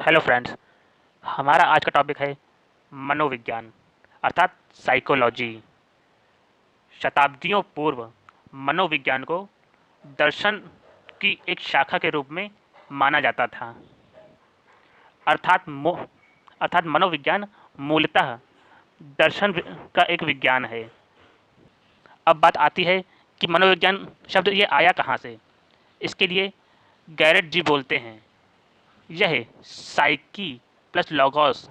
Hello friends. हमारा आज का टॉपिक है मनोविज्ञान अर्थात साइकोलॉजी। शताब्दियों पूर्व मनोविज्ञान को दर्शन की एक शाखा के रूप में माना जाता था। अर्थात मो अर्थात मनोविज्ञान मूलतः दर्शन का एक विज्ञान है। अब बात आती है कि मनोविज्ञान शब्द ये आया कहाँ से। इसके लिए गैरेट जी बोलते हैं, यह साइकी प्लस लॉगोस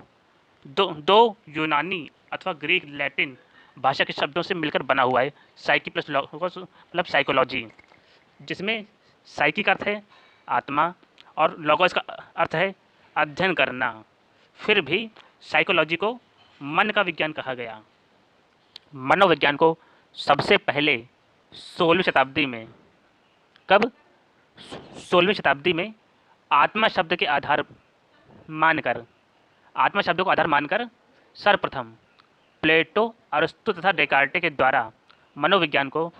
दो दो यूनानी अथवा ग्रीक लैटिन भाषा के शब्दों से मिलकर बना हुआ है। साइकी प्लस लॉगोस मतलब साइकोलॉजी, जिसमें साइकी का अर्थ है आत्मा और लॉगोस का अर्थ है अध्ययन करना। फिर भी साइकोलॉजी को मन का विज्ञान कहा गया। मनोविज्ञान को सबसे पहले 16वीं शताब्दी में, कब? 16वीं शताब्दी में आत्मा शब्द के आधार मानकर आत्मा शब्द को आधार मानकर सर्वप्रथम प्लेटो, अरस्तु तथा डेकार्टे के द्वारा मनोविज्ञान को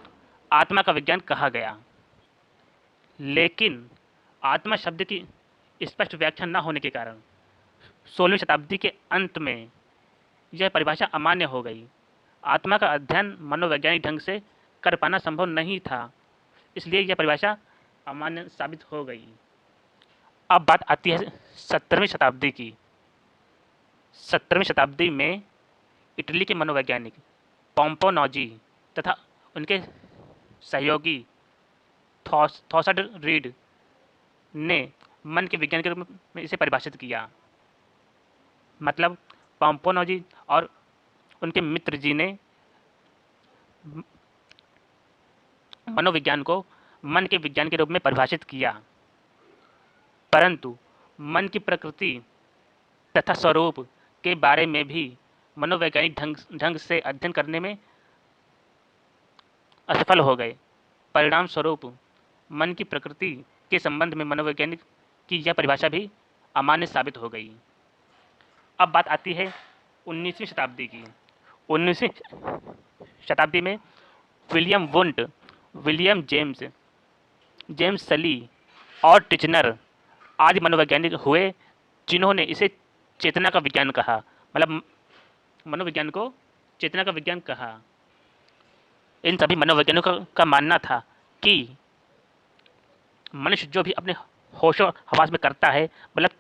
आत्मा का विज्ञान कहा गया। लेकिन आत्मा शब्द की स्पष्ट व्याख्या न होने के कारण 16वीं शताब्दी के अंत में यह परिभाषा अमान्य हो गई। आत्मा का अध्ययन मनोवैज्ञानिक ढंग से कर पाना संभव नहीं था, इसलिए यह परिभाषा अमान्य साबित हो गई। अब बात आती है 17वीं शताब्दी की। 17वीं शताब्दी में इटली के मनोवैज्ञानिक पोम्पोनोजी तथा उनके सहयोगी थॉसर्ड रीड ने मन के विज्ञान के रूप में इसे परिभाषित किया। मतलब पोम्पोनोजी और उनके मित्र जी ने मनोविज्ञान को मन के विज्ञान के रूप में परिभाषित किया, परंतु मन की प्रकृति तथा स्वरूप के बारे में भी मनोवैज्ञानिक ढंग से अध्ययन करने में असफल हो गए। परिणाम स्वरूप मन की प्रकृति के संबंध में मनोवैज्ञानिक की यह परिभाषा भी अमान्य साबित हो गई। अब बात आती है 19वीं शताब्दी की। 19वीं शताब्दी में विलियम वुंट, विलियम जेम्स सली और टिचनर आदि मनोवैज्ञानिक हुए, जिन्होंने इसे चेतना का विज्ञान कहा। मतलब मनोविज्ञान को चेतना का विज्ञान कहा। इन सभी मनोवैज्ञानिकों का मानना था कि मनुष्य जो भी अपने होशो हवास में करता है, मतलब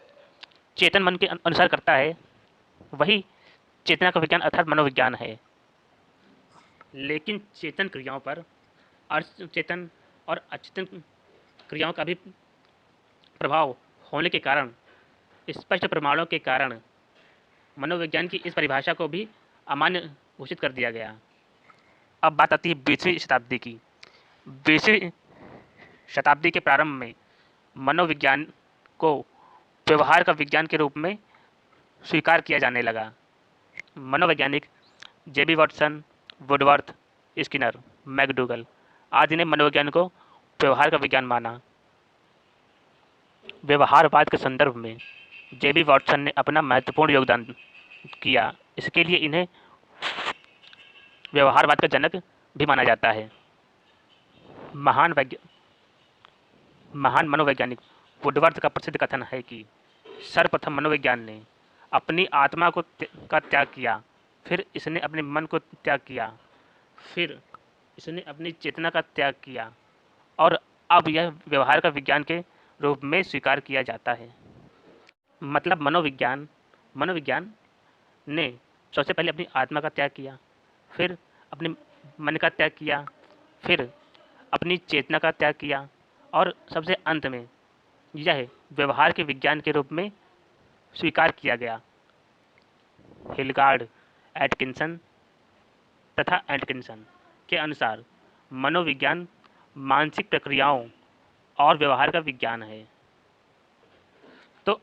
चेतन मन के अनुसार करता है, वही चेतना का विज्ञान अर्थात मनोविज्ञान है। लेकिन चेतन क्रियाओं पर अचेतन और अचेतन क्रियाओं का भी प्रभाव होने के कारण, स्पष्ट प्रमाणों के कारण मनोविज्ञान की इस परिभाषा को भी अमान्य घोषित कर दिया गया। अब बात आती है 20वीं शताब्दी की। 20वीं शताब्दी के प्रारंभ में मनोविज्ञान को व्यवहार का विज्ञान के रूप में स्वीकार किया जाने लगा। मनोवैज्ञानिक जेबी वॉटसन, वुडवर्थ, स्किनर, मैकडूगल आदि ने मनोविज्ञान को व्यवहार का विज्ञान माना। व्यवहारवाद के संदर्भ में जेबी वॉटसन ने अपना महत्वपूर्ण योगदान किया। इसके लिए इन्हें व्यवहारवाद का जनक भी माना जाता है। महान मनोवैज्ञानिक वुडवर्थ का प्रसिद्ध कथन है कि सर्वप्रथम मनोविज्ञान ने अपनी आत्मा का त्याग किया, फिर इसने अपने मन को त्याग किया, फिर इसने अपनी चेतना का त्याग किया और अब यह व्यवहार का विज्ञान के रूप में स्वीकार किया जाता है। मतलब मनोविज्ञान ने सबसे पहले अपनी आत्मा का त्याग किया, फिर अपने मन का त्याग किया, फिर अपनी चेतना का त्याग किया और सबसे अंत में यह व्यवहार के विज्ञान के रूप में स्वीकार किया गया। हिलगार्ड एटकिंसन के अनुसार मनोविज्ञान मानसिक प्रक्रियाओं और व्यवहार का विज्ञान है। तो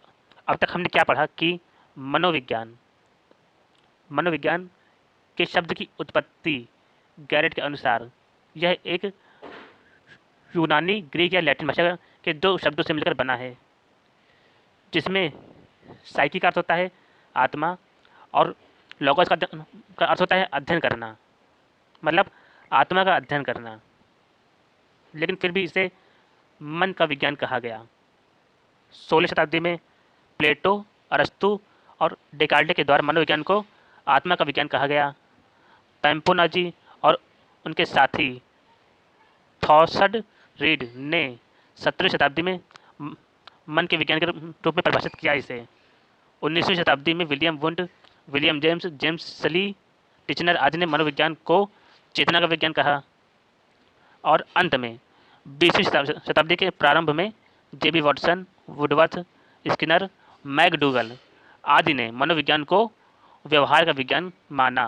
अब तक हमने क्या पढ़ा कि मनोविज्ञान के शब्द की उत्पत्ति गैरेट के अनुसार यह एक यूनानी, ग्रीक या लैटिन भाषा के दो शब्दों से मिलकर बना है, जिसमें साइकी का अर्थ होता है आत्मा और लॉगोस का अर्थ होता है अध्ययन करना, मतलब आत्मा का अध्ययन करना। लेकिन फिर भी इसे मन का विज्ञान कहा गया। 16वीं शताब्दी में प्लेटो, अरस्तु और डेकार्टे के द्वारा मनोविज्ञान को आत्मा का विज्ञान कहा गया। पैम्पोनाजी और उनके साथी थॉसड रीड ने 17वीं शताब्दी में मन के विज्ञान के रूप में परिभाषित किया इसे। 19वीं शताब्दी में William wound, William James, James सली, टिचनर आदि ने मनोविज्ञान को चेतना का विज्ञान कहा। और अंत में 20वीं शताब्दी के प्रारंभ में जेबी वॉटसन, वुडवर्थ, स्किनर, मैकडूगल आदि ने मनोविज्ञान को व्यवहार का विज्ञान माना।